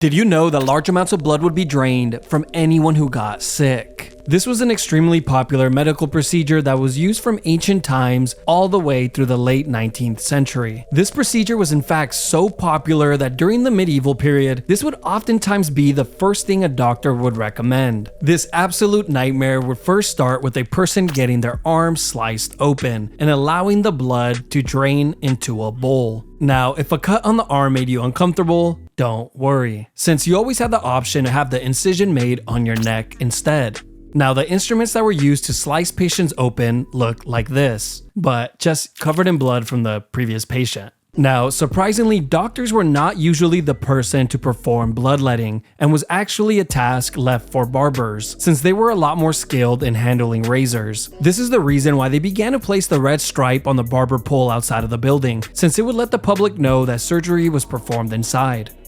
Did you know that large amounts of blood would be drained from anyone who got sick? This was an extremely popular medical procedure that was used from ancient times all the way through the late 19th century. This procedure was in fact so popular that during the medieval period, this would oftentimes be the first thing a doctor would recommend. This absolute nightmare would first start with a person getting their arm sliced open and allowing the blood to drain into a bowl. Now, if a cut on the arm made you uncomfortable, don't worry, since you always have the option to have the incision made on your neck instead. Now, the instruments that were used to slice patients open look like this, but just covered in blood from the previous patient. Now, surprisingly, doctors were not usually the person to perform bloodletting and was actually a task left for barbers, since they were a lot more skilled in handling razors. This is the reason why they began to place the red stripe on the barber pole outside of the building, since it would let the public know that surgery was performed inside.